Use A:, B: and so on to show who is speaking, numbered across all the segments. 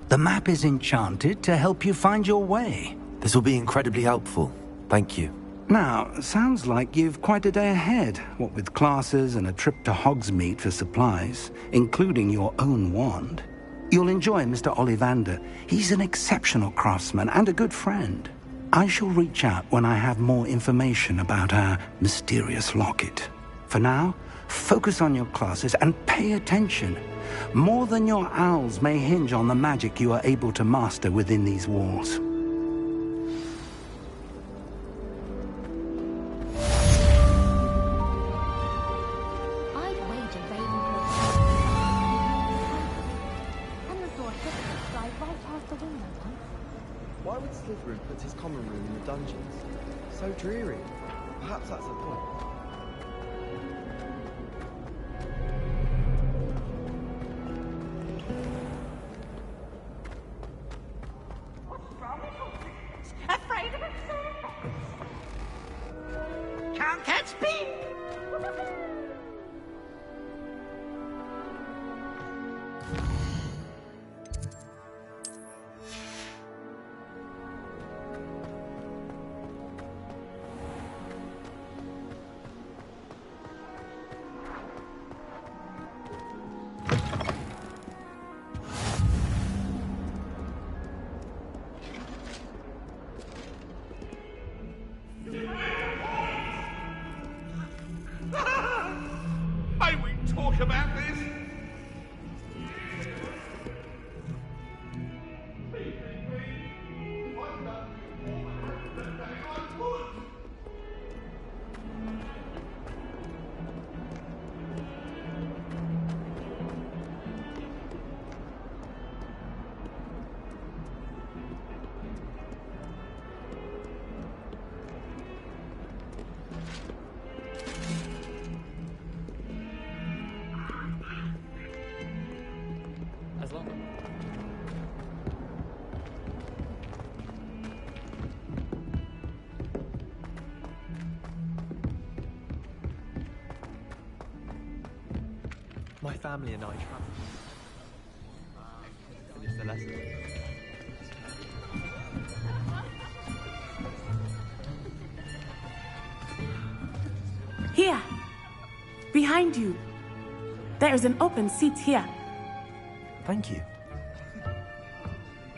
A: The map is enchanted to help you find your way.
B: This will be incredibly helpful. Thank you.
A: Now, sounds like you've quite a day ahead, what with classes and a trip to Hogsmeade for supplies, including your own wand. You'll enjoy Mr. Ollivander. He's an exceptional craftsman and a good friend. I shall reach out when I have more information about our mysterious locket. For now, focus on your classes and pay attention. More than your owls may hinge on the magic you are able to master within these walls.
C: Puts his common room in the dungeons. So dreary. Perhaps that's the point.
D: What's wrong with you? Afraid of himself? Can't speak!
E: May we talk about this?
C: My family and I travel. Finish the lesson.
F: Here! Behind you! There is an open seat here.
B: Thank you.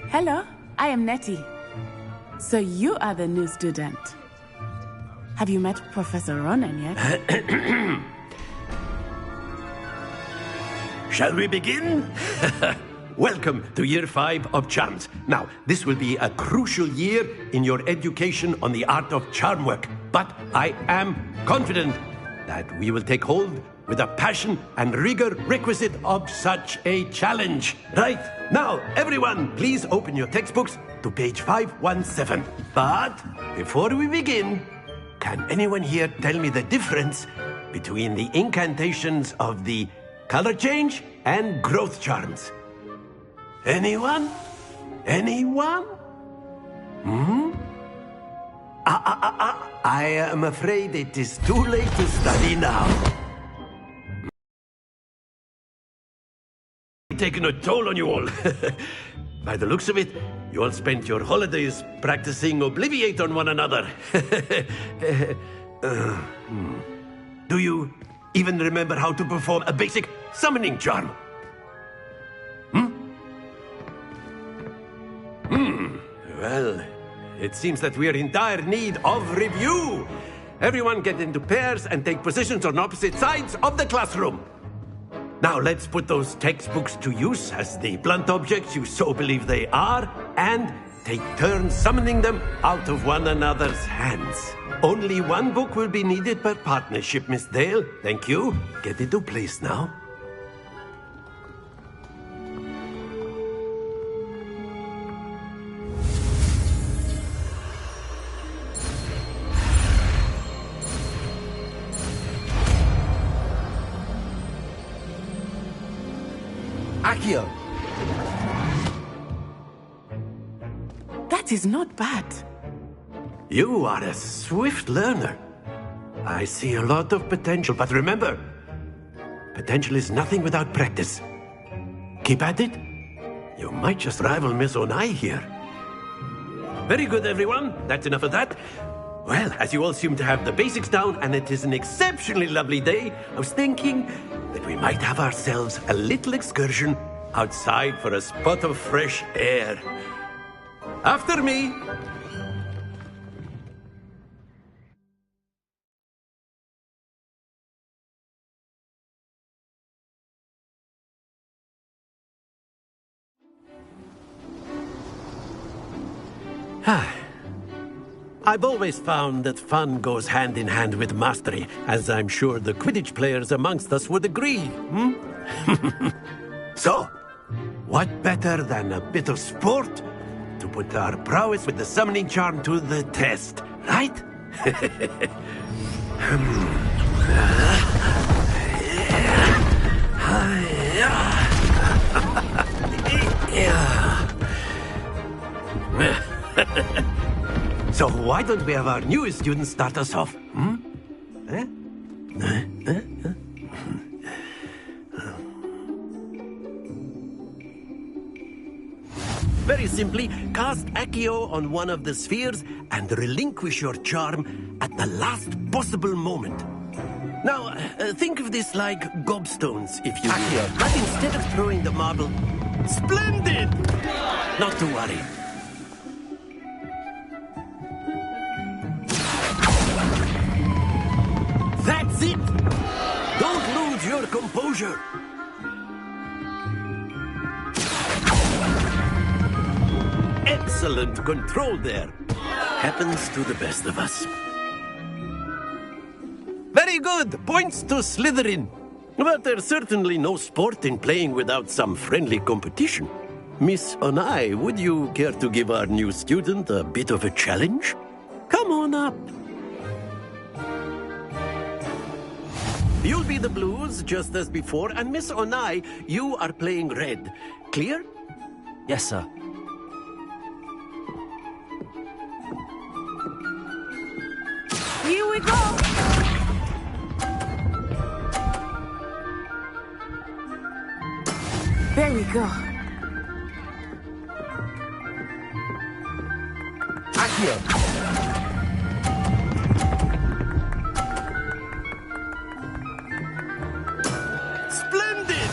F: Hello, I am Nettie. So you are the new student. Have you met Professor Ronan yet?
G: Shall we begin? Welcome to Year 5 of Charms. Now, this will be a crucial year in your education on the art of charm work, but I am confident that we will take hold with the passion and rigor requisite of such a challenge. Right, now, everyone, please open your textbooks to page 517. But before we begin, can anyone here tell me the difference between the incantations of the color change and growth charms? Anyone? Anyone? I am afraid it is too late to study now. Taken a toll on you all. By the looks of it, you all spent your holidays practicing Obliviate on one another. Do you even remember how to perform a basic summoning charm? Well, it seems that we are in dire need of review. Everyone get into pairs and take positions on opposite sides of the classroom. Now let's put those textbooks to use as the blunt objects you so believe they are, and take turns summoning them out of one another's hands. Only one book will be needed per partnership, Miss Dale. Thank you. Get into place now.
B: Accio!
F: That is not bad.
G: You are a swift learner. I see a lot of potential, but remember, potential is nothing without practice. Keep at it. You might just rival Miss Onai here. Very good, everyone. That's enough of that. Well, as you all seem to have the basics down, and it is an exceptionally lovely day, I was thinking that we might have ourselves a little excursion outside for a spot of fresh air. After me. I've always found that fun goes hand in hand with mastery, as I'm sure the Quidditch players amongst us would agree, So, what better than a bit of sport to put our prowess with the summoning charm to the test, right? So why don't we have our newest student start us off? Very simply, cast Accio on one of the spheres and relinquish your charm at the last possible moment. Now, think of this like gobstones, if you will. But instead of throwing the marble... Splendid! Not to worry. That's it! Don't lose your composure! Excellent control there. Happens to the best of us. Very good! Points to Slytherin. But there's certainly no sport in playing without some friendly competition. Miss Onai, would you care to give our new student a bit of a challenge? Come on up. You'll be the blues, just as before, and Miss Onai, you are playing red. Clear?
B: Yes, sir.
F: Here we go! There we go.
B: Accio!
G: Splendid!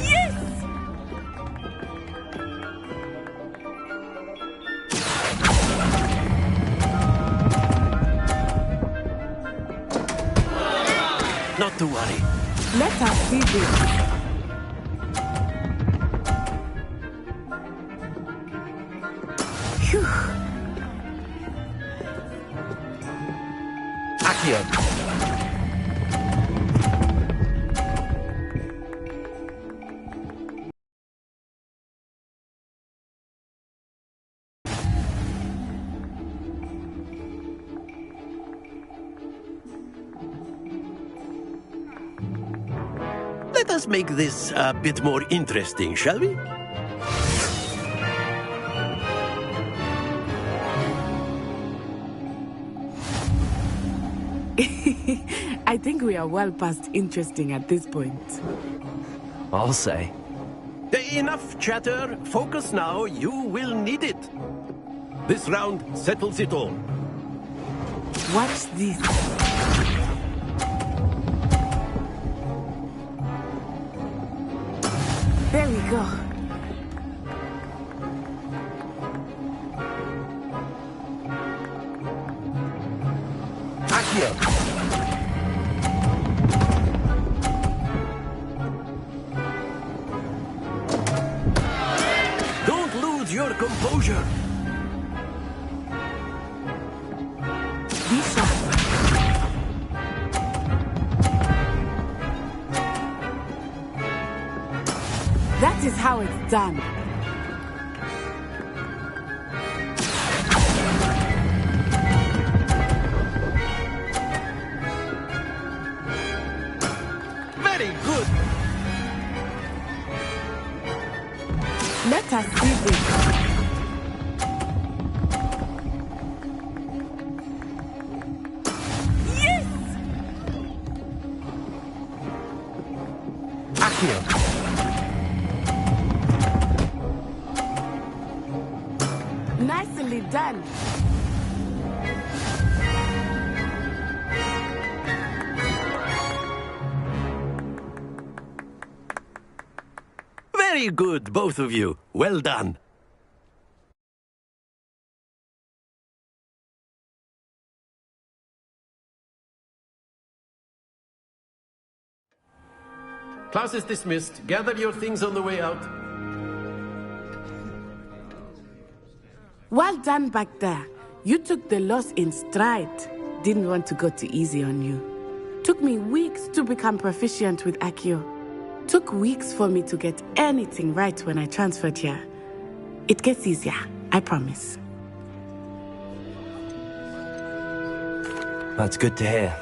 F: Yes!
G: Not to worry.
F: Let us see this. Phew.
B: Accio!
G: Let us make this a bit more interesting, shall we?
F: I think we are well past interesting at this point.
B: I'll say.
G: Enough chatter. Focus now. You will need it. This round settles it all.
F: Watch this. There we go.
B: Accio!
G: Don't lose your composure.
F: Be sharp. That is how it's done.
G: Very good.
F: Let us see this. Yes!
B: Accio.
F: Nicely done.
G: Very good, both of you. Well done. Class is dismissed. Gather your things on the way out.
F: Well done back there. You took the loss in stride. Didn't want to go too easy on you. Took me weeks to become proficient with Accio. Took weeks for me to get anything right when I transferred here. It gets easier, I promise.
B: That's good to hear.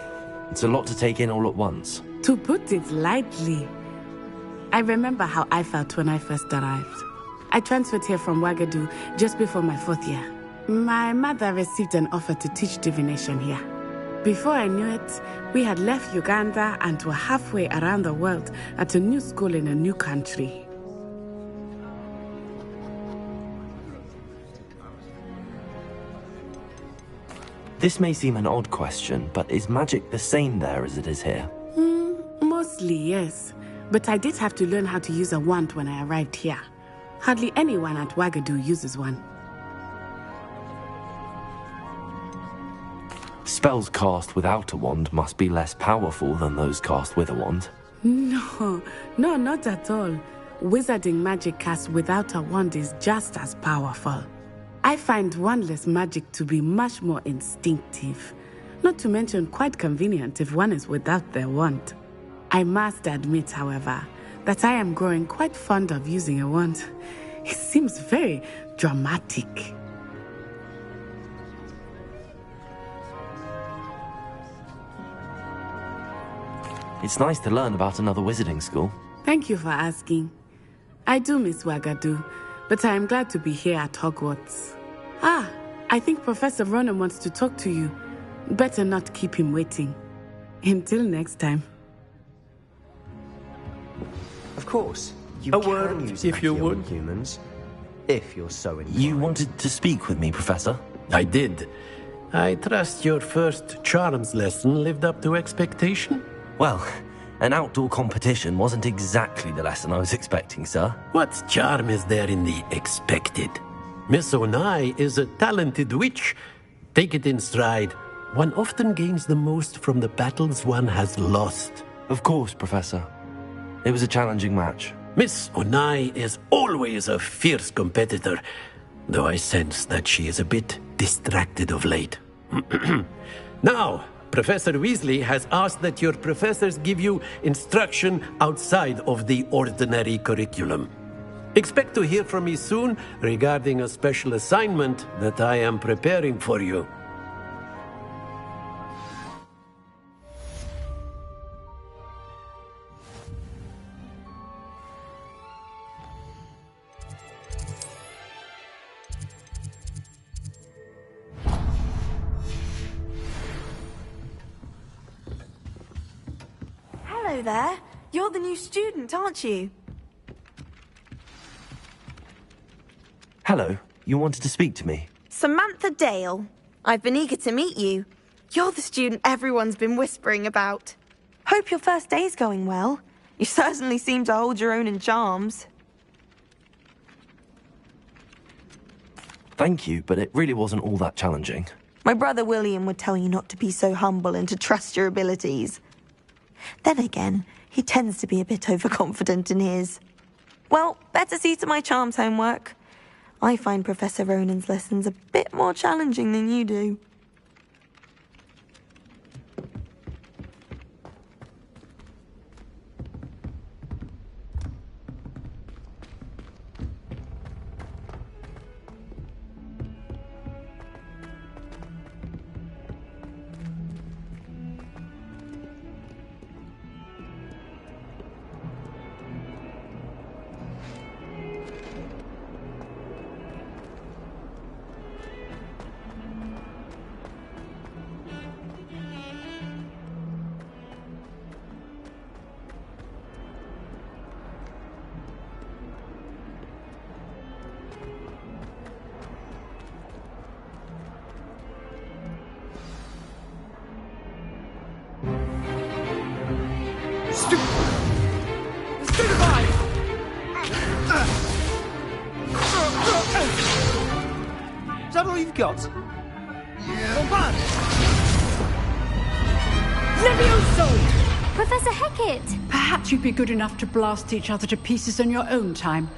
B: It's a lot to take in all at once.
F: To put it lightly, I remember how I felt when I first arrived. I transferred here from Ouagadougou just before my 4th year. My mother received an offer to teach divination here. Before I knew it, we had left Uganda and were halfway around the world at a new school in a new country.
B: This may seem an odd question, but is magic the same there as it is here?
F: Mostly, yes. But I did have to learn how to use a wand when I arrived here. Hardly anyone at Ouagadougou uses one.
B: Spells cast without a wand must be less powerful than those cast with a wand.
F: No, not at all. Wizarding magic cast without a wand is just as powerful. I find wandless magic to be much more instinctive. Not to mention quite convenient if one is without their wand. I must admit, however, that I am growing quite fond of using a wand. It seems very dramatic.
B: It's nice to learn about another wizarding school.
F: Thank you for asking. I do miss Ouagadougou, but I am glad to be here at Hogwarts. I think Professor Ronan wants to talk to you. Better not keep him waiting. Until next time.
H: Of course, you
G: A
H: can
G: word,
H: use
G: if you
H: Accio
G: would.
H: on humans, if you're so inclined.
B: You wanted to speak with me, Professor?
G: I did. I trust your first charms lesson lived up to expectation?
B: Well, an outdoor competition wasn't exactly the lesson I was expecting, sir.
G: What charm is there in the expected? Miss Onai is a talented witch. Take it in stride. One often gains the most from the battles one has lost.
B: Of course, Professor. It was a challenging match.
G: Miss Onai is always a fierce competitor, though I sense that she is a bit distracted of late. Now, Professor Weasley has asked that your professors give you instruction outside of the ordinary curriculum. Expect to hear from me soon regarding a special assignment that I am preparing for you.
I: Hello there. You're the new student, aren't you?
B: Hello, you wanted to speak to me?
I: Samantha Dale. I've been eager to meet you. You're the student everyone's been whispering about. Hope your first day's going well. You certainly seem to hold your own in charms.
B: Thank you, but it really wasn't all that challenging.
I: My brother William would tell you not to be so humble and to trust your abilities. Then again, he tends to be a bit overconfident in his. Well, better see to my charms homework. I find Professor Ronan's lessons a bit more challenging than you do.
J: Stupefy! Is that all you've got? Yeah.
K: Levioso!
L: Professor Hecat!
K: Perhaps you'd be good enough to blast each other to pieces in your own time.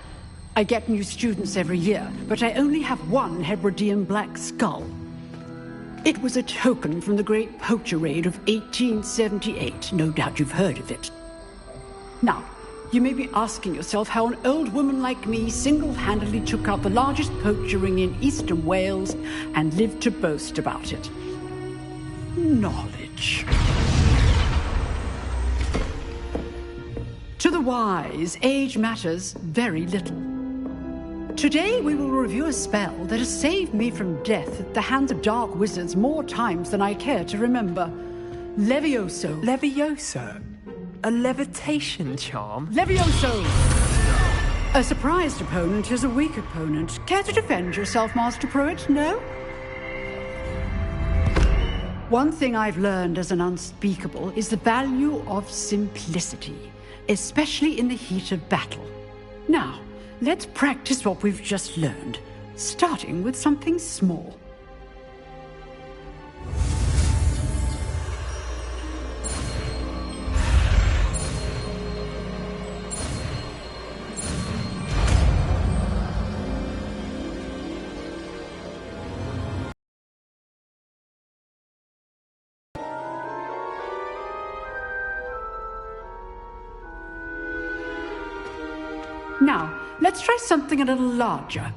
K: I get new students every year, but I only have one Hebridean black skull. It was a token from the Great Poacher Raid of 1878. No doubt you've heard of it. Now, you may be asking yourself how an old woman like me single-handedly took out the largest poacher ring in eastern Wales and lived to boast about it. Knowledge. To the wise, age matters very little. Today we will review a spell that has saved me from death at the hands of dark wizards more times than I care to remember. Levioso.
J: Levioso? A levitation charm?
K: Levioso! A surprised opponent is a weak opponent. Care to defend yourself, Master Pruitt? No? One thing I've learned as an unspeakable is the value of simplicity, especially in the heat of battle. Now, let's practice what we've just learned, starting with something small. Now, let's try something a little larger.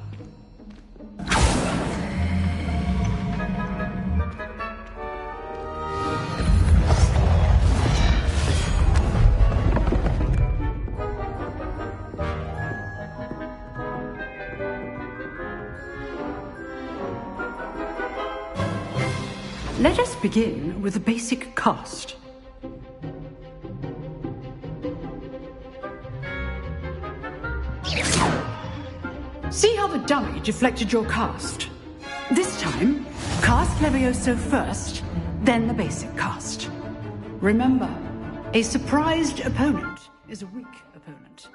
K: Let us begin with the basic cast. See how the dummy deflected your cast? This time, cast Levioso first, then the basic cast. Remember, a surprised opponent is a weak opponent,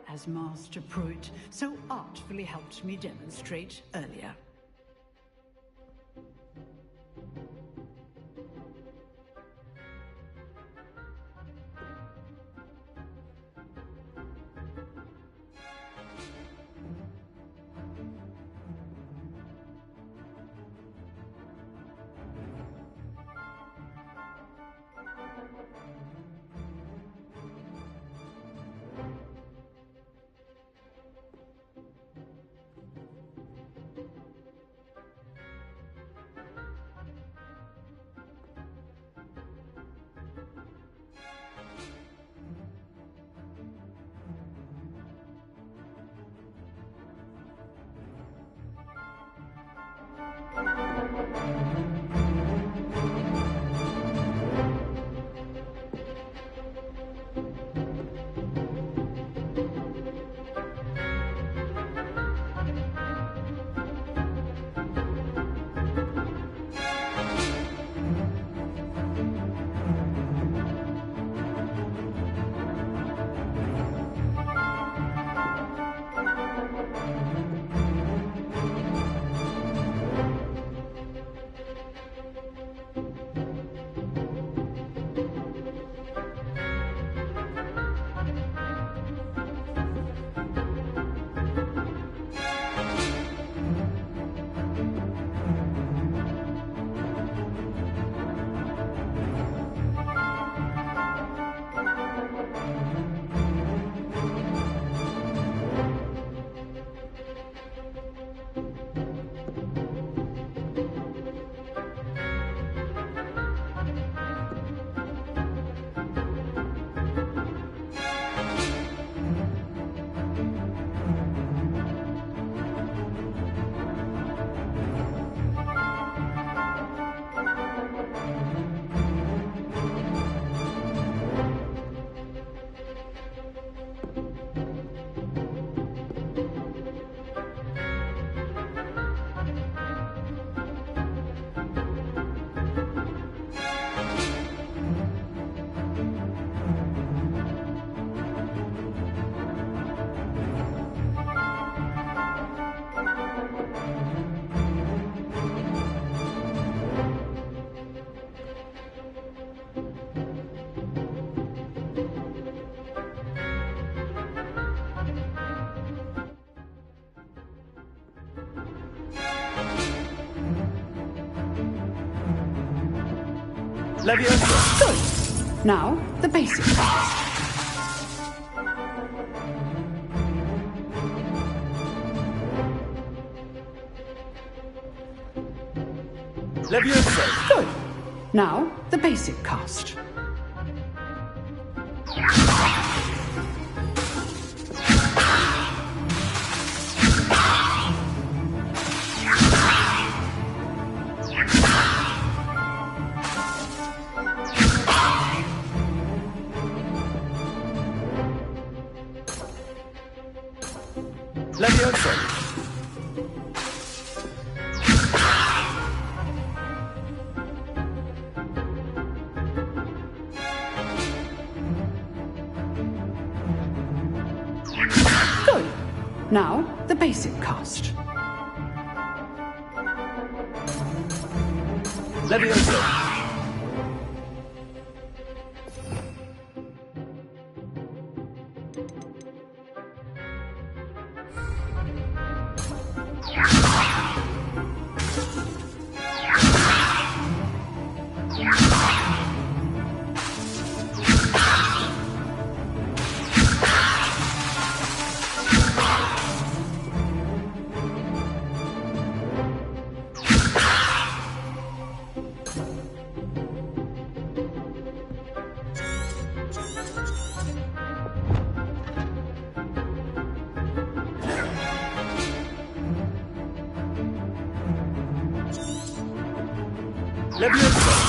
K: as Master Pruitt so artfully helped me demonstrate earlier. Leviosa. Good. Now, the basic cast.
J: Leviosa.
K: Good. Now, the basic cast.
J: Leviosa.
K: Good. Now, the basic cast.
J: Leviosa.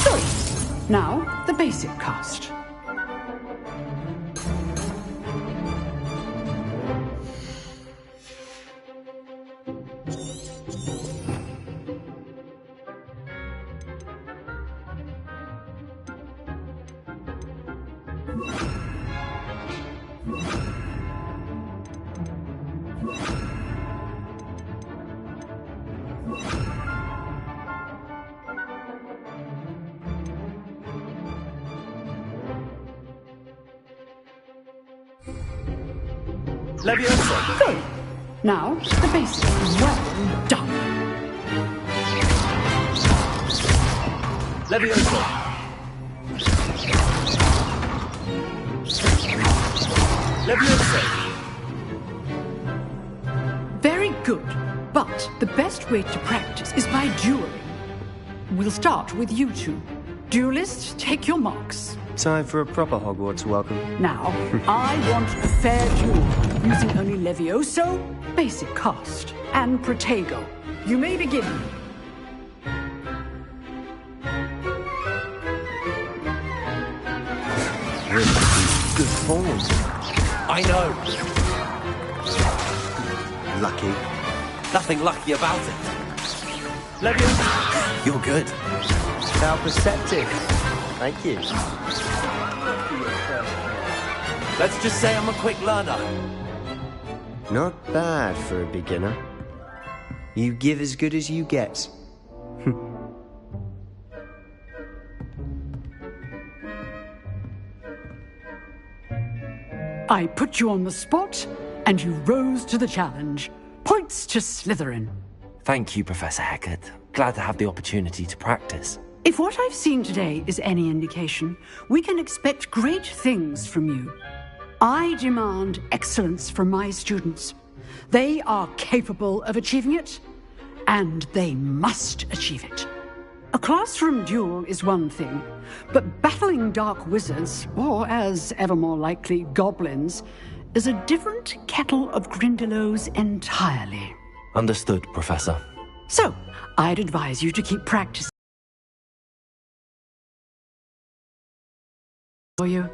K: Good. Now, the basic cast.
J: Leviosa.
K: Good. Now, the basic. Well done.
J: Leviosa. Leviosa.
K: Very good. But the best way to practice is by dueling. We'll start with you two. Duelists, take your marks.
H: Time for a proper Hogwarts welcome.
K: Now, I want a fair duel, using only Levioso, basic cast, and Protego. You may begin.
H: Good form.
B: I know.
H: Lucky.
B: Nothing lucky about it.
J: Leviosa.
B: You're good.
H: How perceptive. Thank you.
B: Let's just say I'm a quick learner.
H: Not bad for a beginner. You give as good as you get.
K: I put you on the spot, and you rose to the challenge. Points to Slytherin.
B: Thank you, Professor Hecat. Glad to have the opportunity to practice.
K: If what I've seen today is any indication, we can expect great things from you. I demand excellence from my students. They are capable of achieving it, and they must achieve it. A classroom duel is one thing, but battling dark wizards, or as ever more likely, goblins, is a different kettle of Grindylows entirely.
B: Understood, Professor.
K: So, I'd advise you to keep practicing. For you.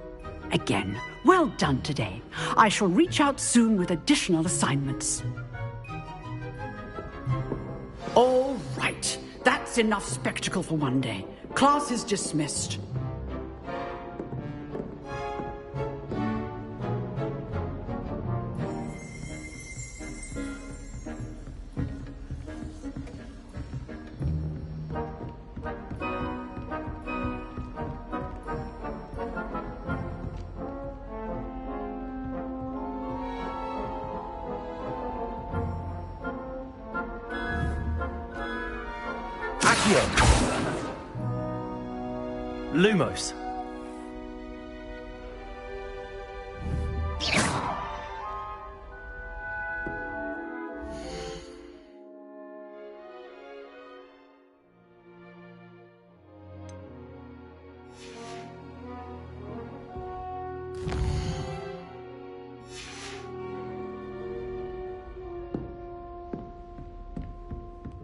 K: Again, well done today. I shall reach out soon with additional assignments. All right. That's enough spectacle for one day. Class is dismissed.
B: Lumos.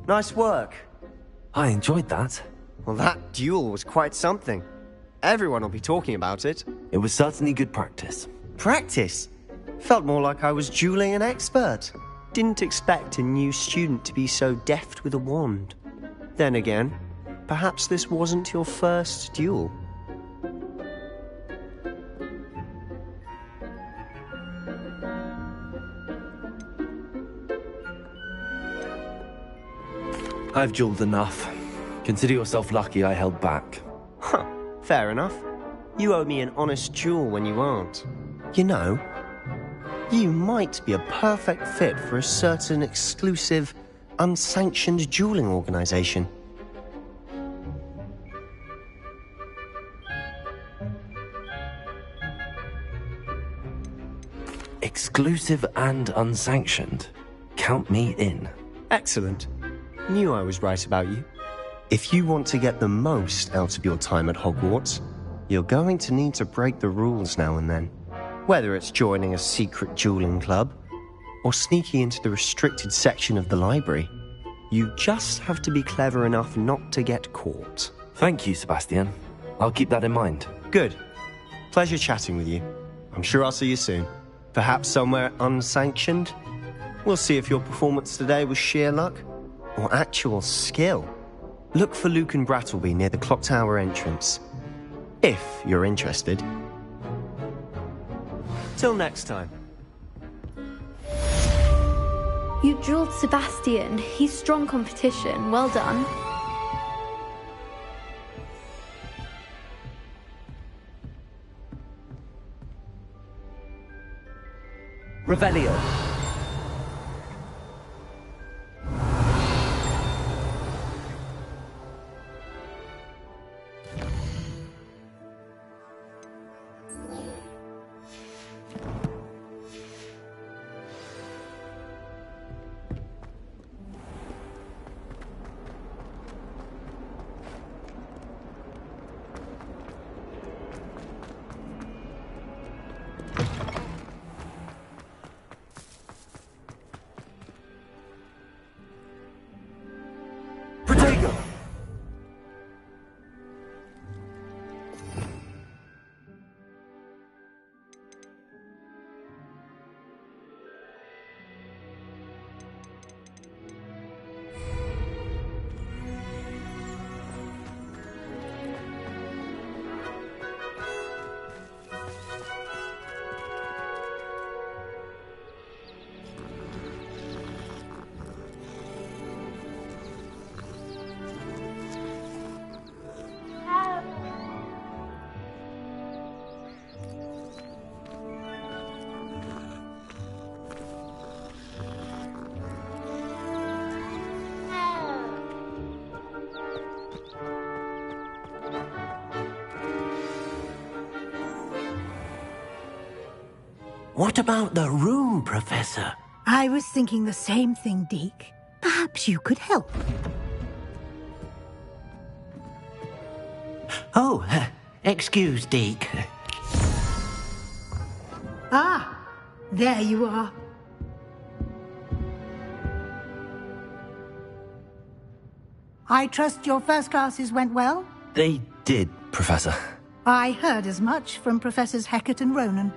H: Nice work.
B: I enjoyed that.
H: Well, that duel was quite something. Everyone will be talking about it.
B: It was certainly good practice.
H: Practice? Felt more like I was dueling an expert. Didn't expect a new student to be so deft with a wand. Then again, perhaps this wasn't your first duel.
B: I've dueled enough. Consider yourself lucky I held back.
H: Huh, fair enough. You owe me an honest duel when you aren't. You know, you might be a perfect fit for a certain exclusive, unsanctioned dueling organization.
B: Exclusive and unsanctioned. Count me in.
H: Excellent. Knew I was right about you. If you want to get the most out of your time at Hogwarts, you're going to need to break the rules now and then. Whether it's joining a secret dueling club, or sneaking into the restricted section of the library, you just have to be clever enough not to get caught.
B: Thank you, Sebastian. I'll keep that in mind.
H: Good. Pleasure chatting with you. I'm sure I'll see you soon. Perhaps somewhere unsanctioned? We'll see if your performance today was sheer luck, or actual skill. Look for Luke and Brattleby near the clock tower entrance. If you're interested. Till next time.
L: You dueled Sebastian. He's strong competition. Well done.
J: Revelio.
G: What about the room, Professor?
M: I was thinking the same thing, Deke. Perhaps you could help.
G: Oh, excuse, Deke.
M: Ah, there you are. I trust your first classes went well?
B: They did, Professor.
M: I heard as much from Professors Hecat and Ronan.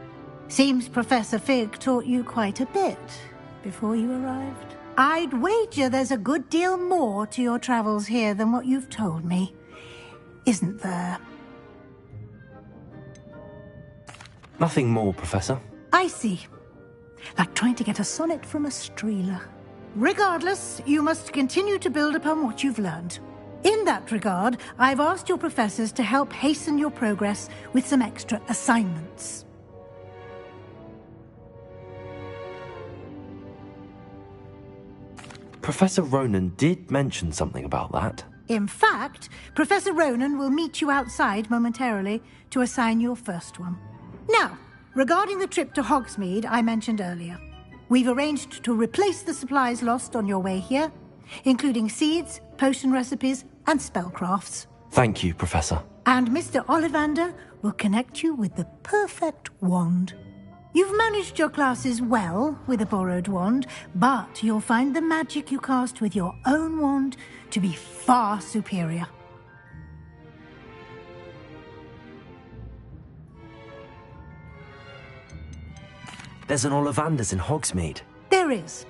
M: Seems Professor Fig taught you quite a bit before you arrived. I'd wager there's a good deal more to your travels here than what you've told me. Isn't there?
B: Nothing more, Professor.
M: I see. Like trying to get a sonnet from a streeler. Regardless, you must continue to build upon what you've learned. In that regard, I've asked your professors to help hasten your progress with some extra assignments.
B: Professor Ronan did mention something about that.
M: In fact, Professor Ronan will meet you outside momentarily to assign your first one. Now, regarding the trip to Hogsmeade I mentioned earlier, we've arranged to replace the supplies lost on your way here, including seeds, potion recipes, and spellcrafts.
B: Thank you, Professor.
M: And Mr. Ollivander will connect you with the perfect wand. You've managed your classes well with a borrowed wand, but you'll find the magic you cast with your own wand to be far superior.
B: There's an Ollivander's in Hogsmeade.
M: There is.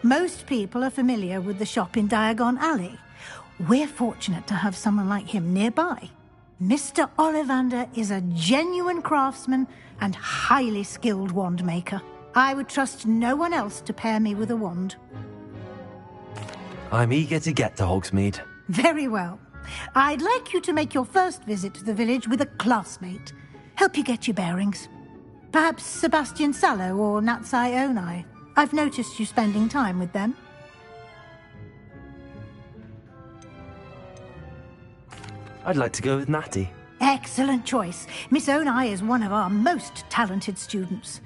M: Most people are familiar with the shop in Diagon Alley. We're fortunate to have someone like him nearby. Mr. Ollivander is a genuine craftsman and highly skilled wand maker. I would trust no one else to pair me with a wand.
B: I'm eager to get to Hogsmeade.
M: Very well. I'd like you to make your first visit to the village with a classmate. Help you get your bearings. Perhaps Sebastian Sallow or Natsai Onai. I've noticed you spending time with them.
B: I'd like to go with Natty.
M: Excellent choice. Miss Onai is one of our most talented students.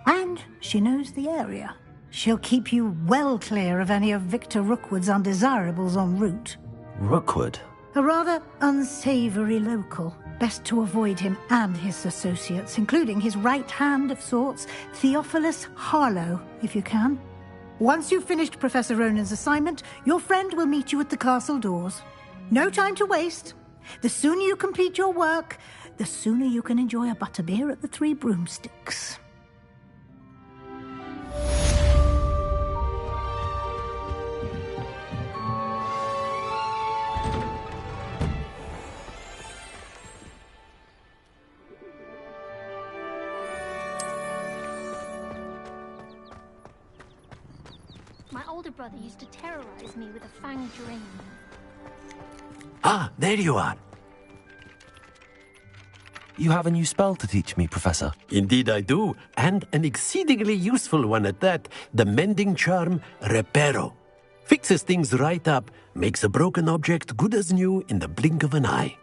M: And she knows the area. She'll keep you well clear of any of Victor Rookwood's undesirables en route.
B: Rookwood?
M: A rather unsavoury local. Best to avoid him and his associates, including his right hand of sorts, Theophilus Harlow, if you can. Once you've finished Professor Ronan's assignment, your friend will meet you at the castle doors. No time to waste. The sooner you complete your work, the sooner you can enjoy a butterbeer at the Three Broomsticks.
N: My older brother used to terrorize me with a fanged ring.
G: Ah, there you are.
B: You have a new spell to teach me, Professor.
G: Indeed I do, and an exceedingly useful one at that. The mending charm, Reparo. Fixes things right up, makes a broken object good as new in the blink of an eye.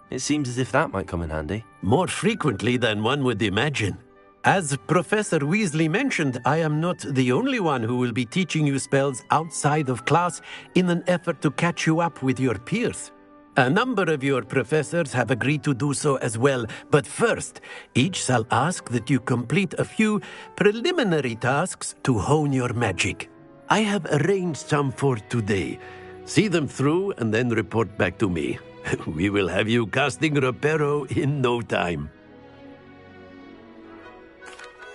B: It seems as if that might come in handy.
G: More frequently than one would imagine. As Professor Weasley mentioned, I am not the only one who will be teaching you spells outside of class in an effort to catch you up with your peers. A number of your professors have agreed to do so as well, but first, each shall ask that you complete a few preliminary tasks to hone your magic. I have arranged some for today. See them through and then report back to me. We will have you casting Reparo in no time.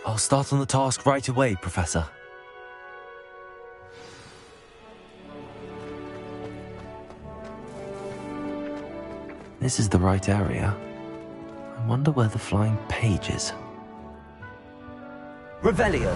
B: I'll start on the task right away, Professor. This is the right area. I wonder where the flying page is. Revelio!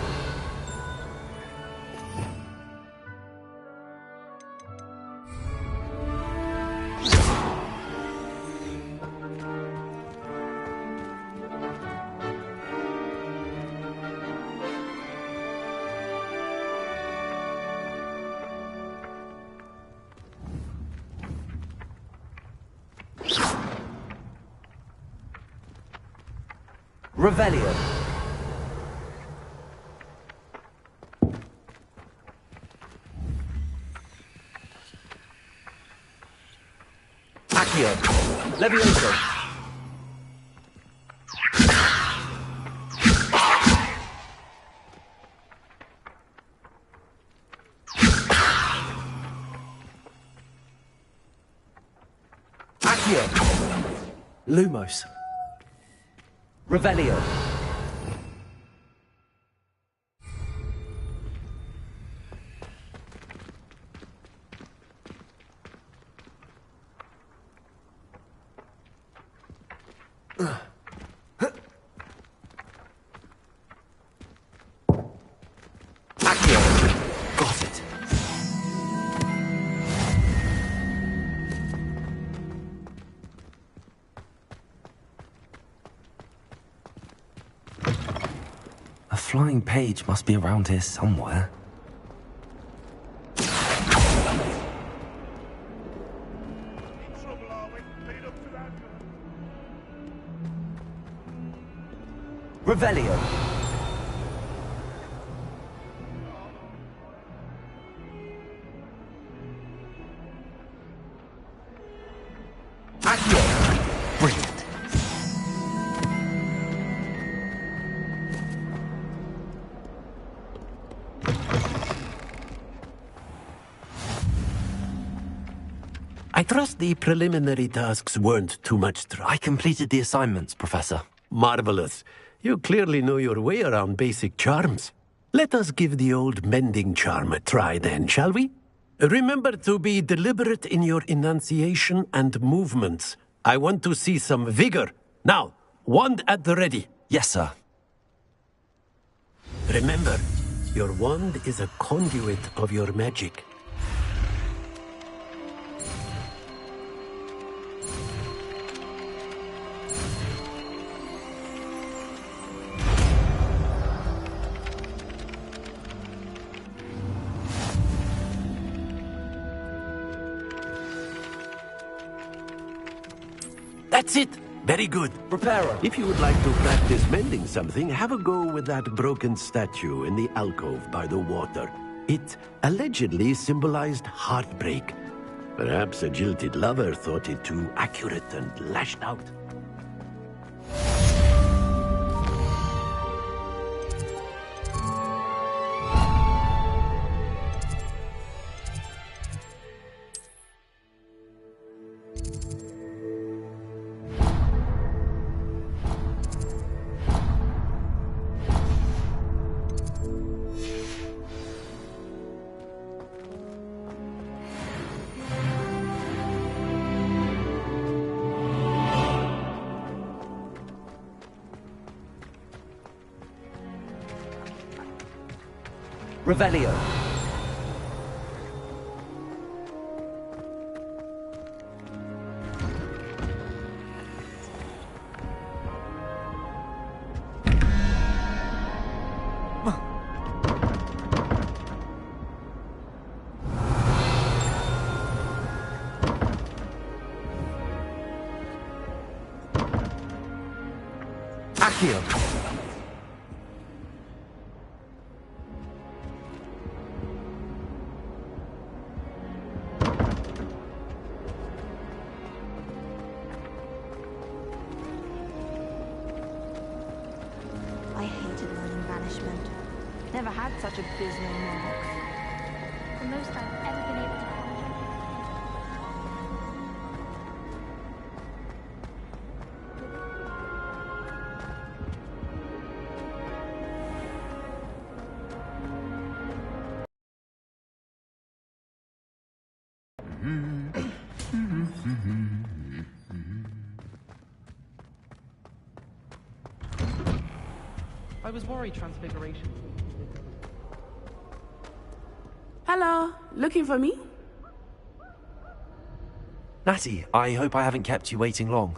B: Revelio. Accio. Levioso. Accio. Lumos. Revelio. Accio. Got it. A flying page must be around here somewhere.
J: Revelio. Accio. Brilliant.
G: I trust the preliminary tasks weren't too much trouble.
B: I completed the assignments, Professor.
G: Marvelous. You clearly know your way around basic charms. Let us give the old mending charm a try then, shall we? Remember to be deliberate in your enunciation and movements. I want to see some vigor. Now, wand at the ready.
B: Yes, sir.
G: Remember, your wand is a conduit of your magic. That's it! Very good.
J: Reparo.
G: If you would like to practice mending something, have a go with that broken statue in the alcove by the water. It allegedly symbolized heartbreak. Perhaps a jilted lover thought it too accurate and lashed out.
J: Revelio. Accio.
I: I hated learning banishment. Never had such abysmal marks.
N: The most I've ever been able to
O: I was worried Transfiguration.
F: Hello, looking for me?
B: Natty, I hope I haven't kept you waiting long.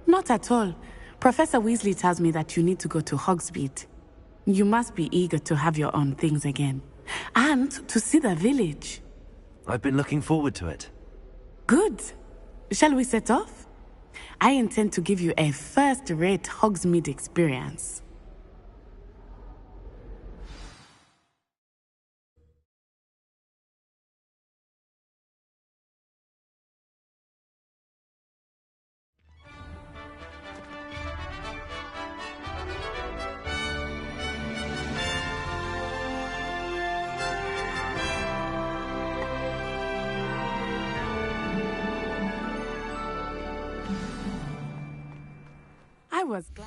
F: Not at all. Professor Weasley tells me that you need to go to Hogsmeade. You must be eager to have your own things again. And to see the village.
B: I've been looking forward to it.
F: Good. Shall we set off? I intend to give you a first-rate Hogsmeade experience. I was glad.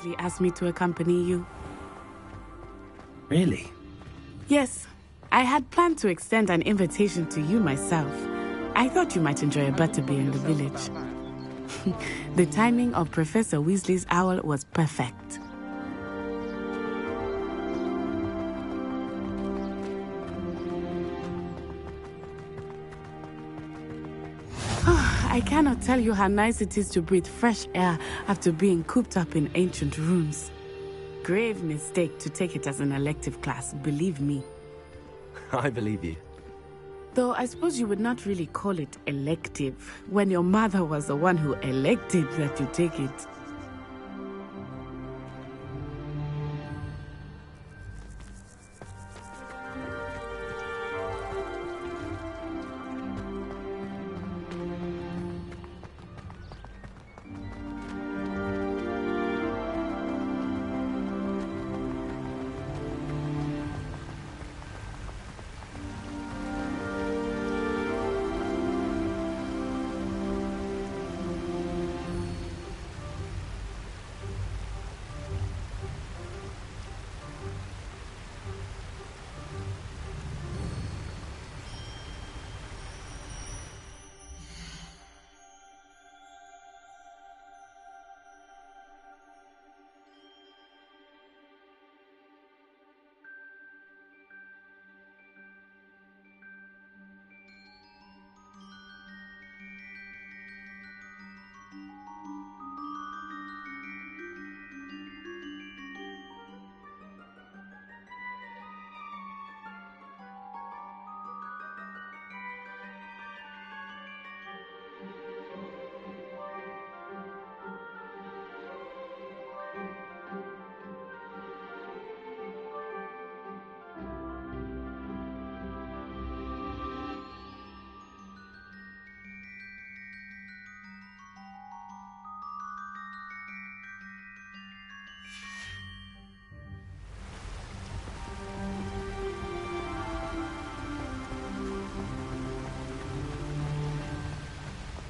F: Weasley asked me to accompany you.
B: Really?
F: Yes. I had planned to extend an invitation to you myself. I thought you might enjoy a butterbeer in the village. The timing of Professor Weasley's owl was perfect. I cannot tell you how nice it is to breathe fresh air after being cooped up in ancient rooms. Grave mistake to take it as an elective class, believe me.
B: I believe you.
F: Though I suppose you would not really call it elective when your mother was the one who elected that you take it.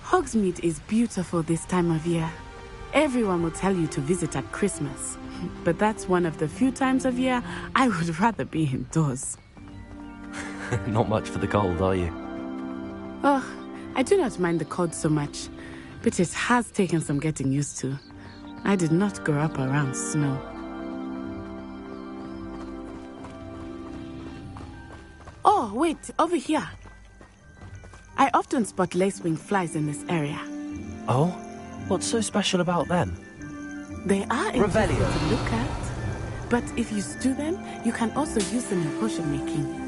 F: Hogsmeade is beautiful this time of year. Everyone will tell you to visit at Christmas. But that's one of the few times of year I would rather be indoors.
B: Not much for the cold, are you?
F: Oh, I do not mind the cold so much, but it has taken some getting used to. I did not grow up around snow. Oh, wait, over here. I often spot lacewing flies in this area.
B: Oh? What's so special about them?
F: They are interesting to look at, but if you stew them, you can also use them in potion making.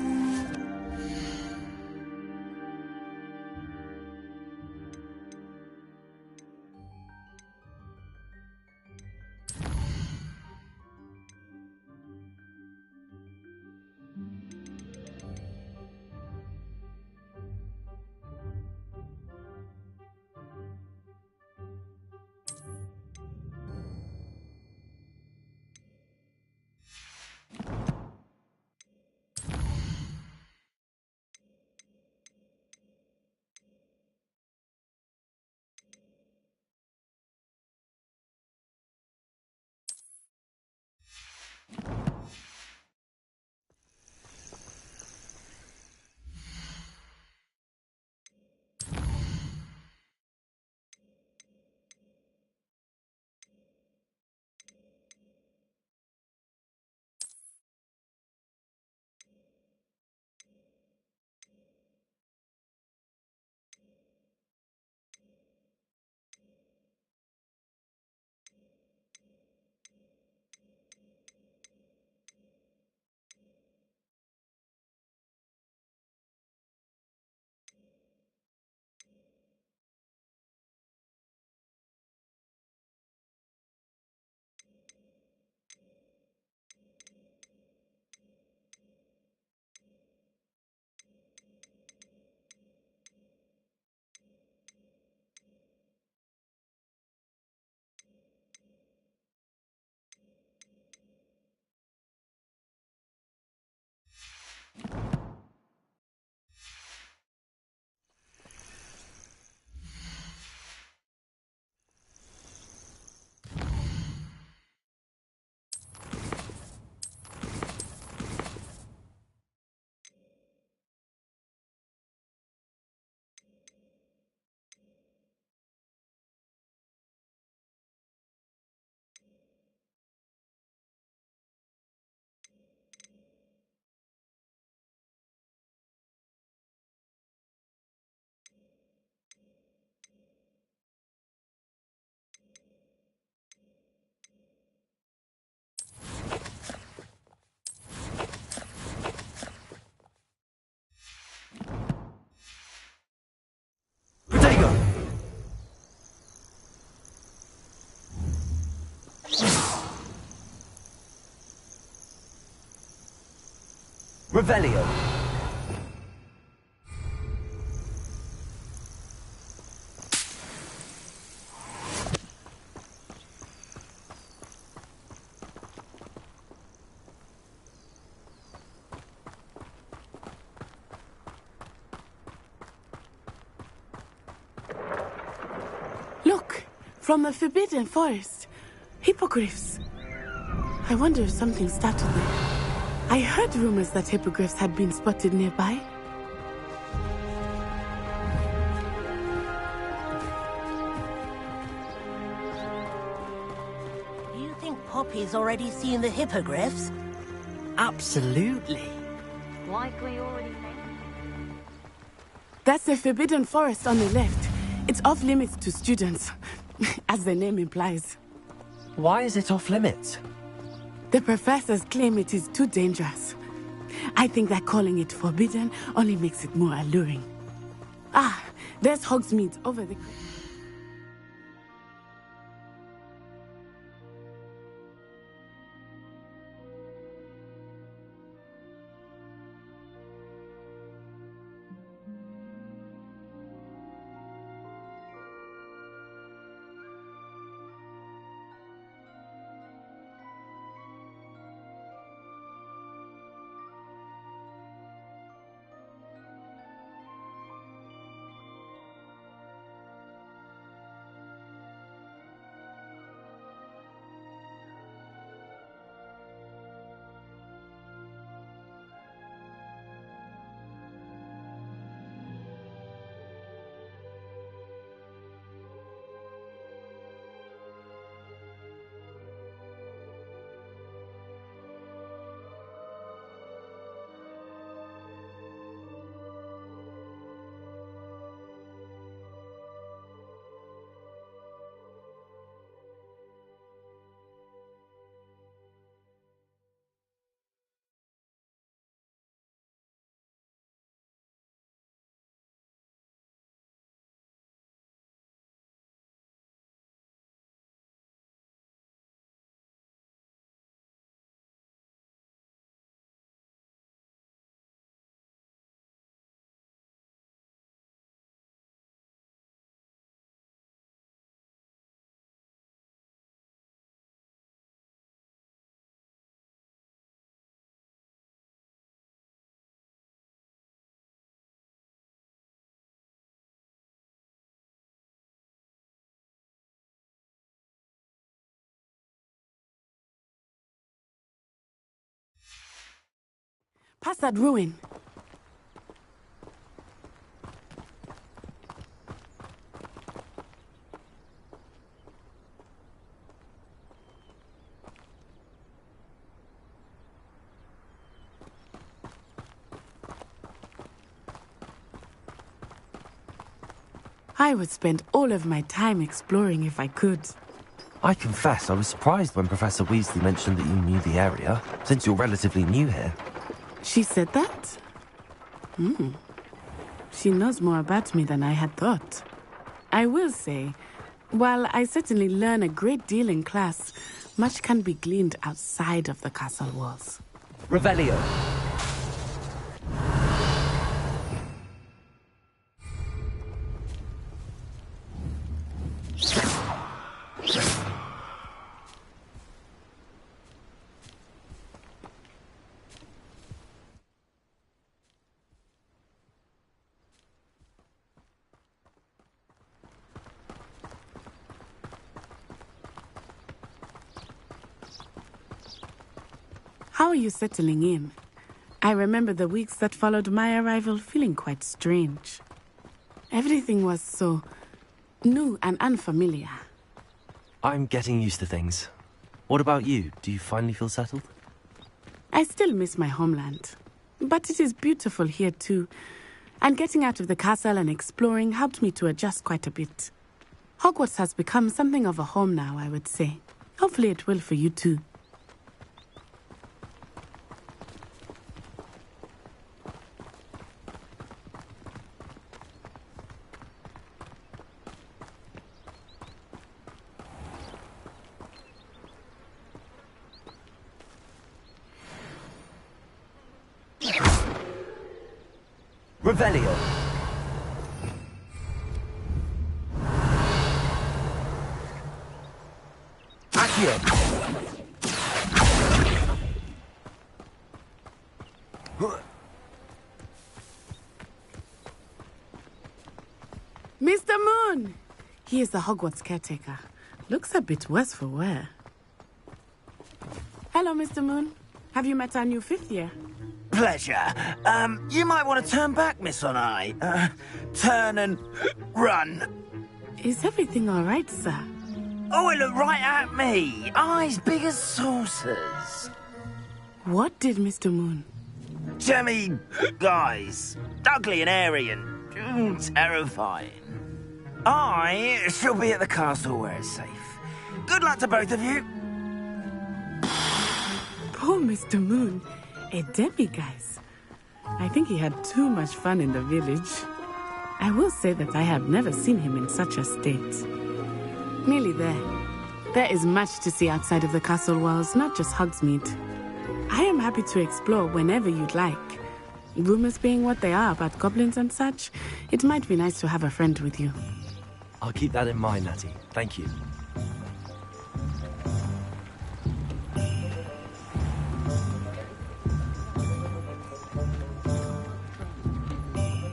J: Revelio.
F: Look, from the Forbidden Forest. Hippogriffs. I wonder if something started them. I heard rumors that hippogriffs had been spotted nearby.
P: You think Poppy's already seen the hippogriffs?
J: Absolutely.
N: Like we already know.
F: That's the Forbidden Forest on the left. It's off limits to students, as the name implies.
J: Why is it off limits?
F: The professors claim it is too dangerous. I think that calling it forbidden only makes it more alluring. Ah, there's Hogsmeade over the... Past that ruin. I would spend all of my time exploring if I could.
B: I confess I was surprised when Professor Weasley mentioned that you knew the area, since you're relatively new here.
F: She said that? She knows more about me than I had thought. I will say, while I certainly learn a great deal in class, much can be gleaned outside of the castle walls.
J: Revelio.
F: How are you settling in? I remember the weeks that followed my arrival feeling quite strange. Everything was so new and unfamiliar.
B: I'm getting used to things. What about you? Do you finally feel settled?
F: I still miss my homeland, but it is beautiful here too. And getting out of the castle and exploring helped me to adjust quite a bit. Hogwarts has become something of a home now, I would say. Hopefully it will for you too.
B: Revelio. Accio.
F: Mr. Moon! He is the Hogwarts caretaker. Looks a bit worse for wear. Hello, Mr. Moon. Have you met our new 5th year?
J: Pleasure. You might want to turn back, Miss Onai. Turn and run.
F: Is everything all right, sir?
J: Oh, it looked right at me. Eyes big as saucers.
F: What did Mr. Moon?
J: Jemmy, guys. Ugly and airy and terrifying. I shall be at the castle where it's safe. Good luck to both of you.
F: Poor Mr. Moon. A demiguise. I think he had too much fun in the village. I will say that I have never seen him in such a state. Nearly there. There is much to see outside of the castle walls, not just Hogsmeade. I am happy to explore whenever you'd like. Rumors being what they are about goblins and such, it might be nice to have a friend with you.
B: I'll keep that in mind, Natty. Thank you.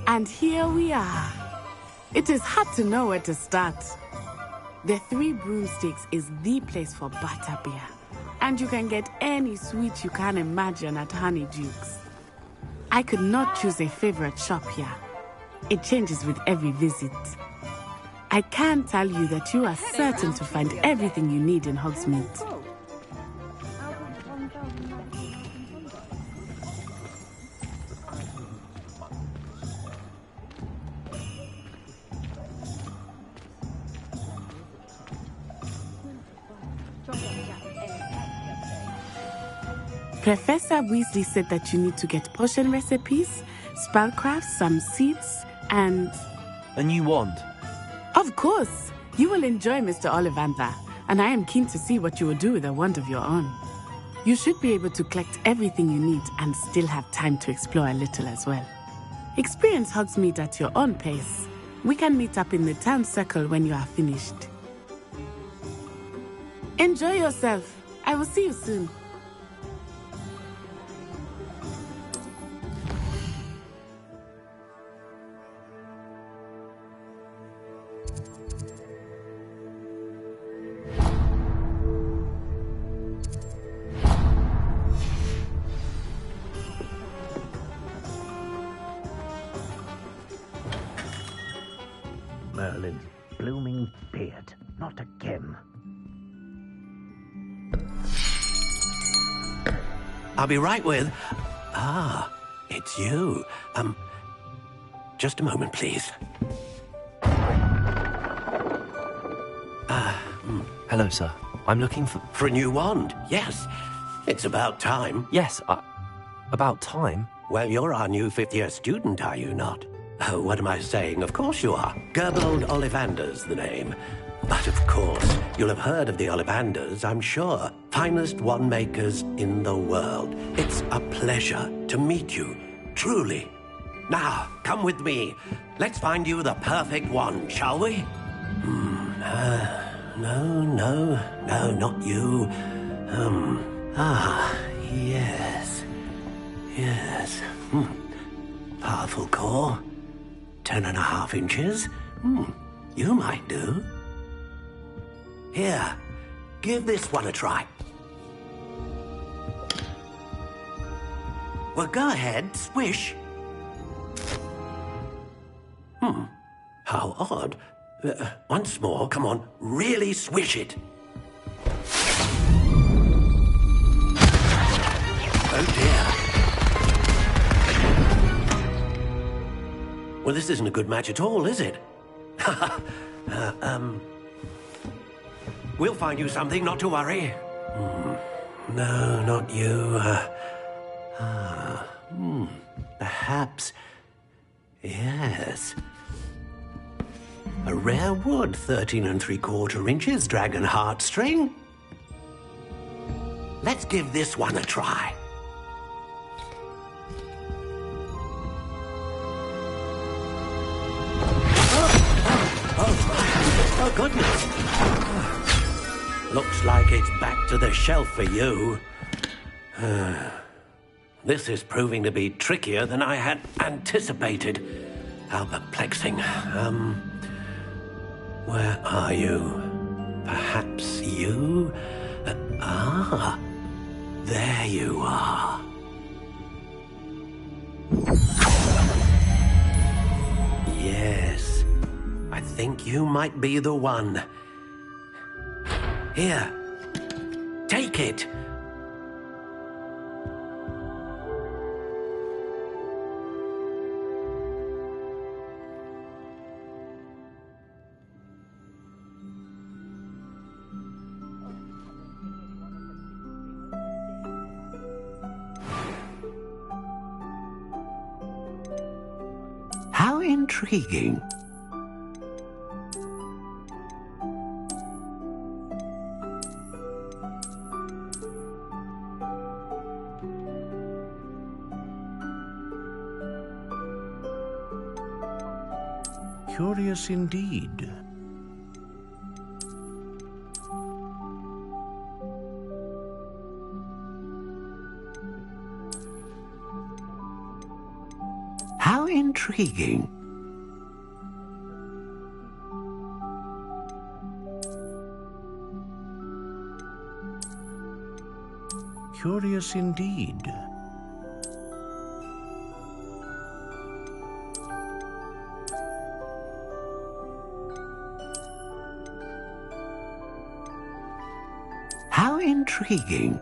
F: And here we are. It is hard to know where to start. The Three Broomsticks is the place for butterbeer. And you can get any sweet you can imagine at Honeydukes. I could not choose a favorite shop here. It changes with every visit. I can tell you that you are certain to find everything you need in Hogsmeade. Professor Weasley said that you need to get potion recipes, spellcraft, some seeds, and...
B: a new wand.
F: Of course! You will enjoy Mr. Ollivander, and I am keen to see what you will do with a wand of your own. You should be able to collect everything you need and still have time to explore a little as well. Experience Hogsmeade at your own pace. We can meet up in the town circle when you are finished. Enjoy yourself. I will see you soon.
G: Merlin's blooming beard. Not again. I'll be right with... Ah, it's you. Just a moment, please.
B: Hello, sir. I'm looking for...
G: For a new wand, yes. It's about time.
B: Yes, about time?
G: Well, you're our new 5th-year student, are you not? Oh, what am I saying? Of course you are. Gerbold Ollivander's the name. But of course, you'll have heard of the Ollivanders, I'm sure. Finest wand makers in the world. It's a pleasure to meet you, truly. Now, come with me. Let's find you the perfect wand, shall we? No, not you. Yes. Powerful core. 10.5 inches. You might do. Here, give this one a try. Well, go ahead, swish. How odd. Once more, come on, really swish it. Oh dear. Well, this isn't a good match at all, is it? We'll find you something, not to worry. No, not you. Perhaps... Yes. A rare wood, 13 3/4 inches, dragon heartstring. Let's give this one a try. Oh, goodness. Looks like it's back to the shelf for you. This is proving to be trickier than I had anticipated. How perplexing. Where are you? Perhaps you? There you are. Yes, I think you might be the one. Here, take it. How intriguing. Curious indeed. How intriguing. Curious indeed. How intriguing.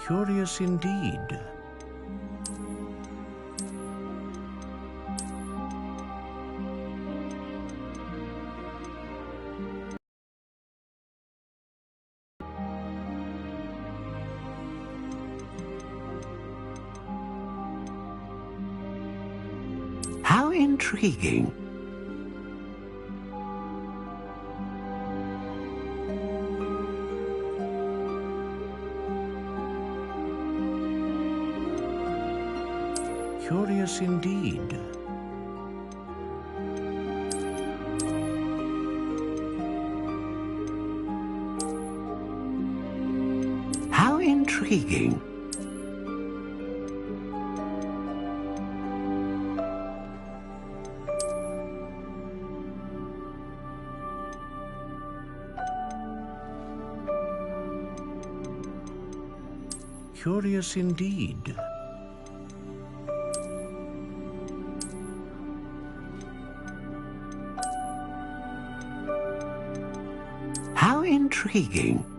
G: Curious indeed. How intriguing. Curious indeed. How intriguing. Curious indeed. How intriguing.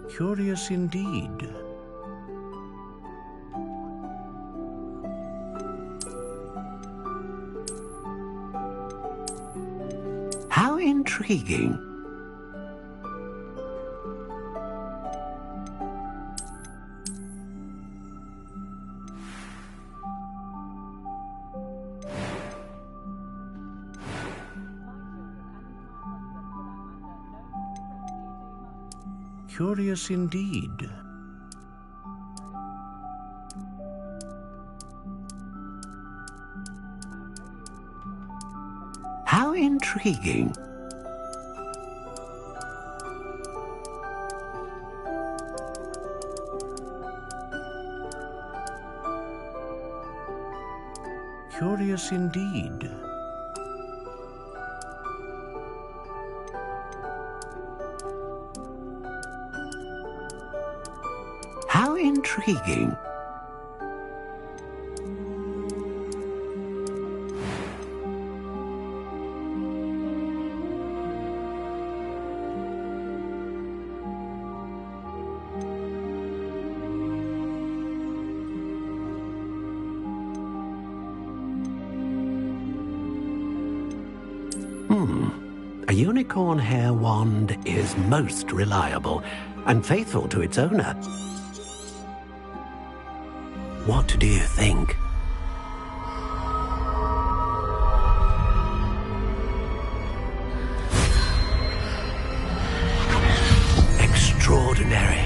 G: Curious indeed. How intriguing. Curious indeed. How intriguing. Curious indeed. How intriguing. A unicorn hair wand is most reliable and faithful to its owner. What do you think? extraordinary.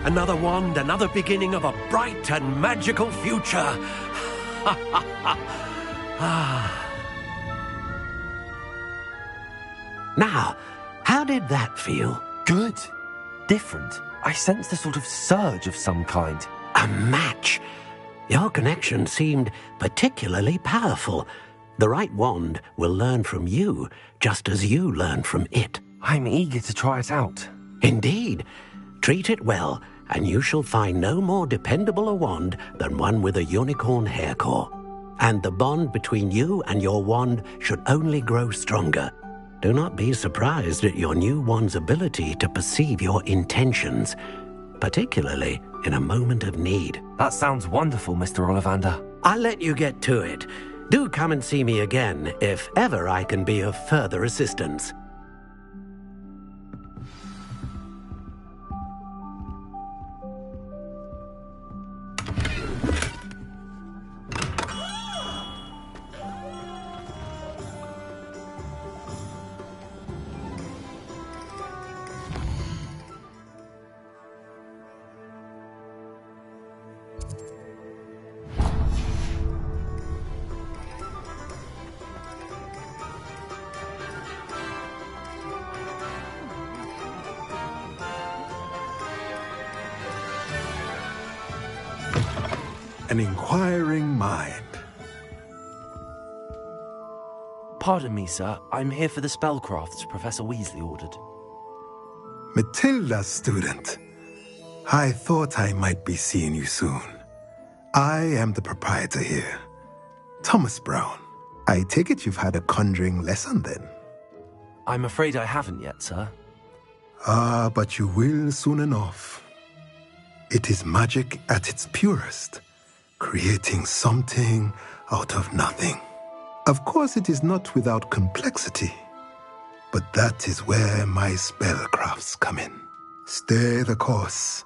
G: Another wand, another beginning of a bright and magical future. Now, how did that feel?
B: Good. Different. I sensed a sort of surge of some kind.
G: A match. Your connection seemed particularly powerful. The right wand will learn from you, just as you learn from it.
B: I'm eager to try it out.
G: Indeed. Treat it well, and you shall find no more dependable a wand than one with a unicorn hair core. And the bond between you and your wand should only grow stronger. Do not be surprised at your new wand's ability to perceive your intentions, particularly in a moment of need.
B: That sounds wonderful, Mr. Ollivander.
G: I'll let you get to it. Do come and see me again if ever I can be of further assistance.
Q: An inquiring mind.
B: Pardon me, sir. I'm here for the spellcrafts Professor Weasley ordered.
Q: Matilda's student. I thought I might be seeing you soon. I am the proprietor here, Thomas Brown. I take it you've had a conjuring lesson then?
B: I'm afraid I haven't yet, sir.
Q: Ah, but you will soon enough. It is magic at its purest, creating something out of nothing. Of course, it is not without complexity, but that is where my spellcrafts come in. Stay the course,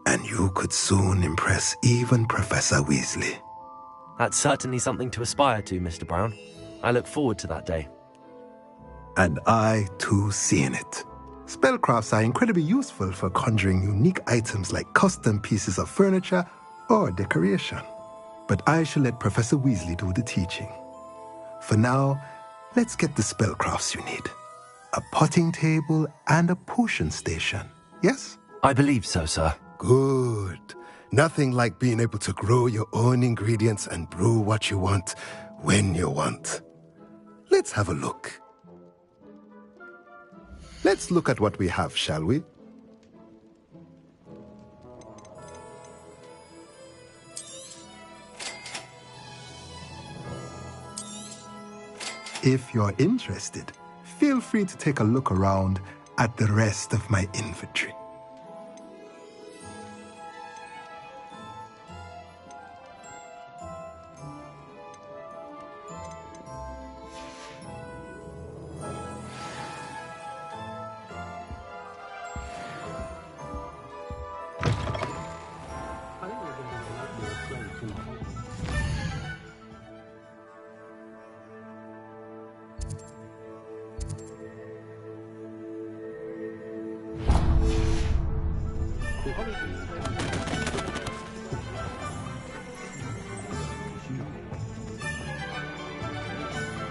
Q: and you could soon impress even Professor Weasley.
B: That's certainly something to aspire to, Mr. Brown. I look forward to that day.
Q: And I, too, seeing it. Spellcrafts are incredibly useful for conjuring unique items like custom pieces of furniture or decoration. But I shall let Professor Weasley do the teaching. For now, let's get the spellcrafts you need. A potting table and a potion station, yes?
B: I believe so, sir.
Q: Good. Nothing like being able to grow your own ingredients and brew what you want when you want. Let's have a look. Let's look at what we have, shall we? If you're interested, feel free to take a look around at the rest of my inventory.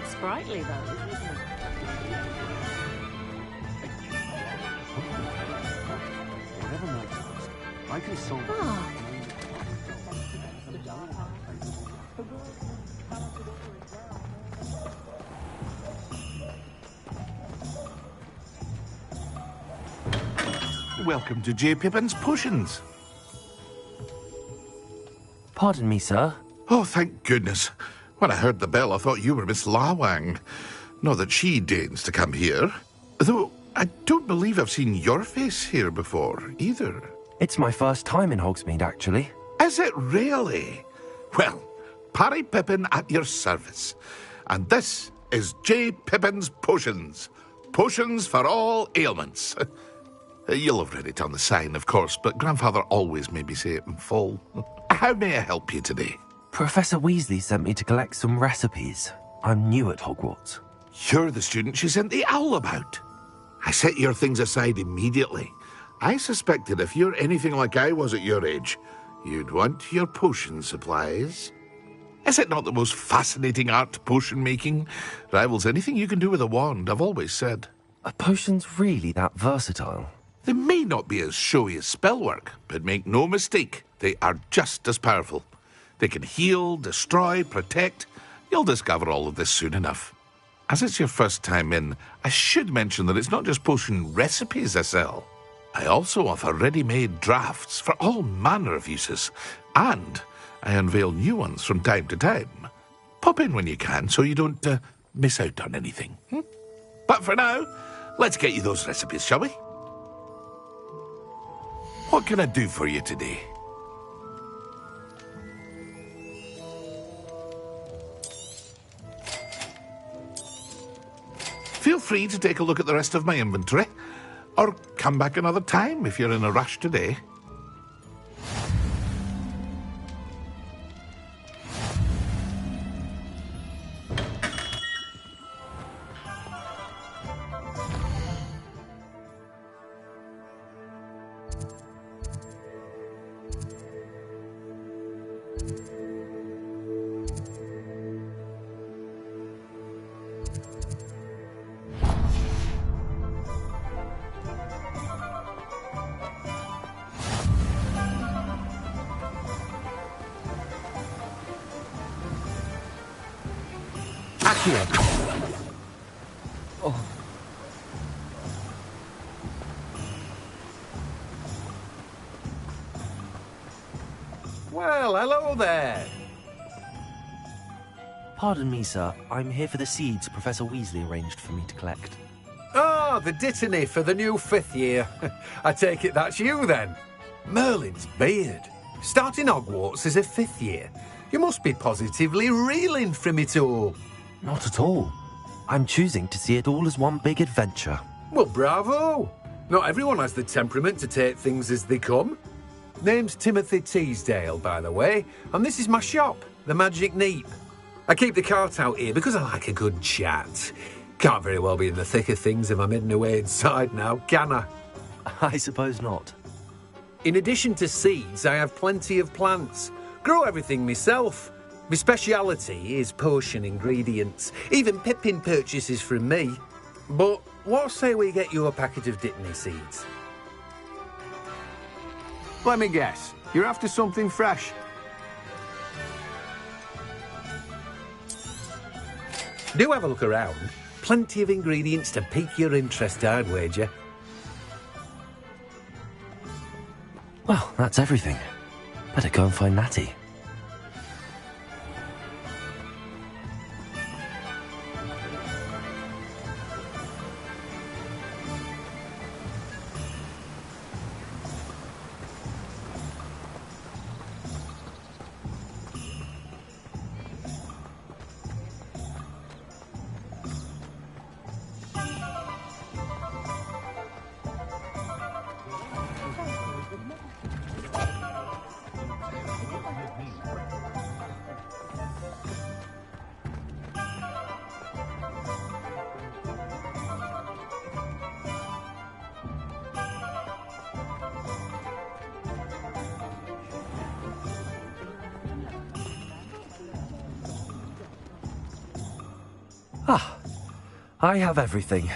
D: Sprightly, though, isn't it?
R: Whatever might cost, I can solve it.
E: Welcome to J. Pippin's Potions.
B: Pardon me, sir.
E: Oh, thank goodness. When I heard the bell, I thought you were Miss Lawang. Not that she deigns to come here. Though I don't believe I've seen your face here before, either.
B: It's my first time in Hogsmeade, actually.
E: Is it really? Well, Parry Pippin at your service. And this is J. Pippin's Potions. Potions for all ailments. You'll have read it on the sign, of course, but Grandfather always made me say it in full. How may I help you today?
B: Professor Weasley sent me to collect some recipes. I'm new at Hogwarts.
E: You're the student she sent the owl about. I set your things aside immediately. I suspected if you're anything like I was at your age, you'd want your potion supplies. Is it not the most fascinating art, potion making? Rivals anything you can do with a wand, I've always said.
B: Are potions really that versatile?
E: They may not be as showy as spellwork, but make no mistake, they are just as powerful. They can heal, destroy, protect. You'll discover all of this soon enough. As it's your first time in, I should mention that it's not just potion recipes I sell. I also offer ready-made drafts for all manner of uses, and I unveil new ones from time to time. Pop in when you can so you don't miss out on anything. But for now, let's get you those recipes, shall we? What can I do for you today? Feel free to take a look at the rest of my inventory, or come back another time if you're in a rush today.
S: Well, hello there.
B: Pardon me, sir. I'm here for the seeds Professor Weasley arranged for me to collect.
S: Ah, the dittany for the new 5th year. I take it that's you, then. Merlin's beard. Starting Hogwarts as a 5th year. You must be positively reeling from it all.
B: Not at all. I'm choosing to see it all as one big adventure.
S: Well, bravo. Not everyone has the temperament to take things as they come. Name's Timothy Teasdale, by the way, and this is my shop, the Magic Neep. I keep the cart out here because I like a good chat. Can't very well be in the thick of things if I'm hidden away inside now, can I?
B: I suppose not.
S: In addition to seeds, I have plenty of plants. Grow everything myself. My speciality is potion ingredients. Even Pippin purchases from me. But what say we get you a packet of Dittany seeds?
R: Let me guess. You're after something fresh.
S: Do have a look around. Plenty of ingredients to pique your interest, I'd wager.
B: Well, that's everything. Better go and find Natty. Ah, I have everything.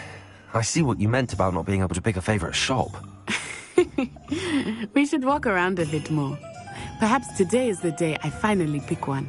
B: I see what you meant about not being able to pick a favourite shop.
F: We should walk around a bit more. Perhaps today is the day I finally pick one.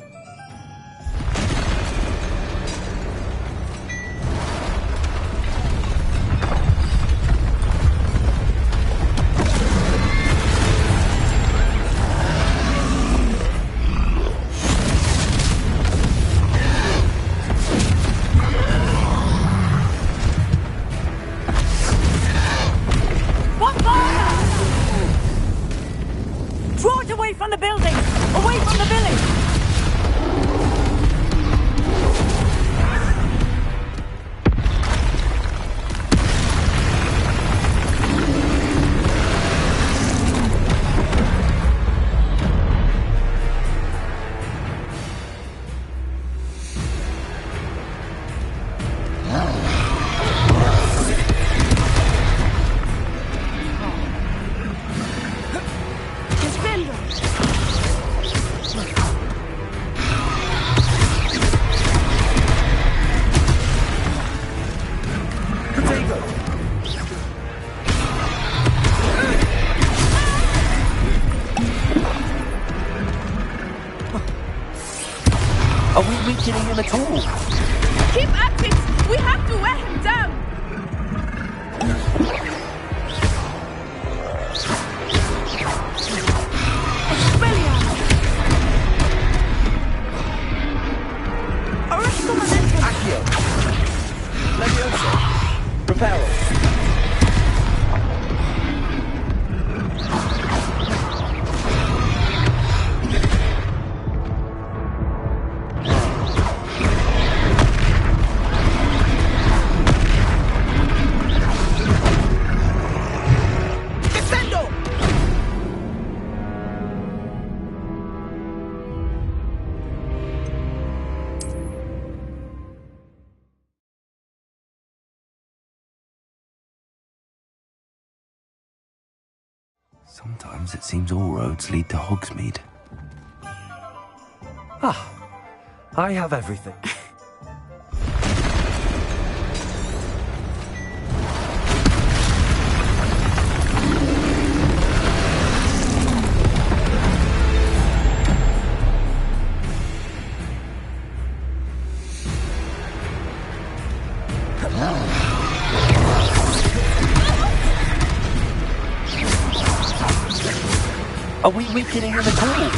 B: Are we weakening him at all?
F: Keep at it! We have to wear him down! Expelliarmus! Arresto momentum!
B: Accio! Levioso! Repel! Sometimes it seems all roads lead to Hogsmeade. Ah, I have everything. Are we weakening him at all?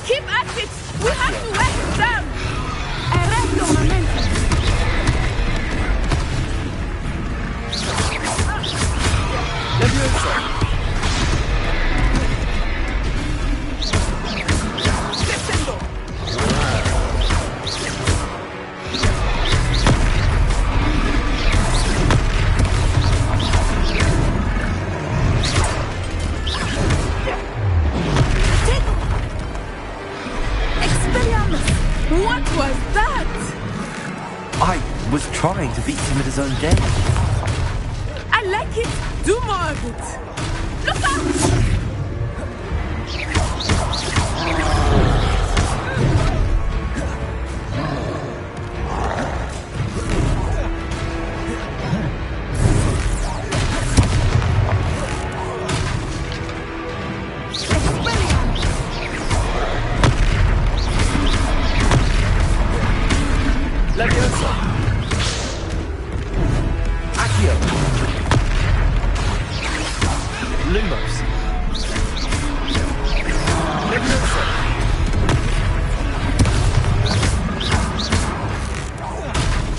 F: Keep at it! We have to wear him down! Arresto momentum!
B: Levioso!
F: Descendo! What was that?
B: I was trying to beat him at his own game.
F: I like it. Do more of it. Look out!
B: Levioso! Accio! Lumos! Levioso!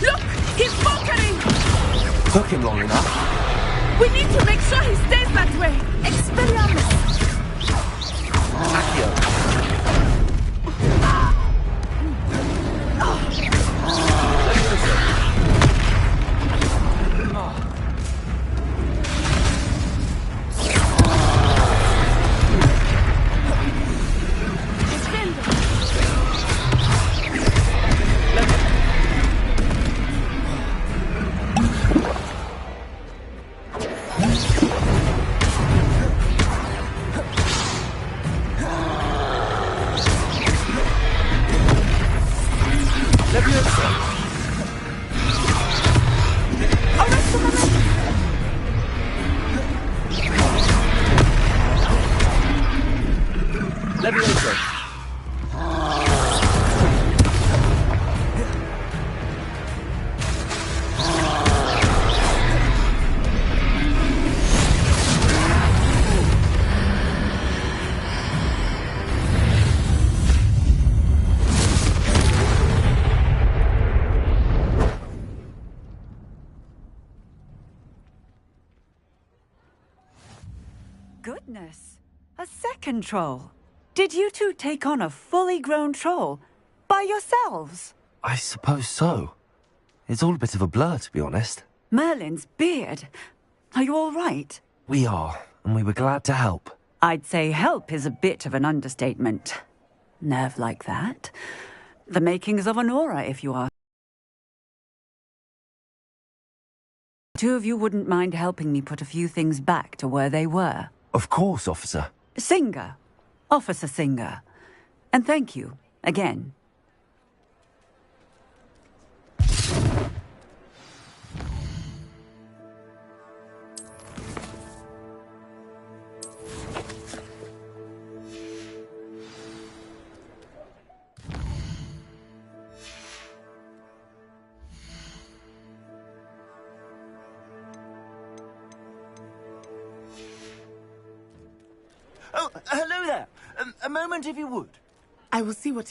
F: Look! He's faltering!
B: Took him long enough.
F: We need to make sure he stays that way. Expelliarmus!
B: Accio!
T: Goodness, a second troll. Did you two take on a fully grown troll by yourselves?
B: I suppose so. It's all a bit of a blur, to be honest.
T: Merlin's beard. Are you all right?
B: We are, and we were glad to help.
T: I'd say help is a bit of an understatement. Nerve like that. The makings of an aura, if you ask. Two of you wouldn't mind helping me put a few things back to where they were.
B: Of course, officer.
T: Singer. Officer Singer. And thank you, again.
J: Oh, hello there. A moment if you would.
F: I will see what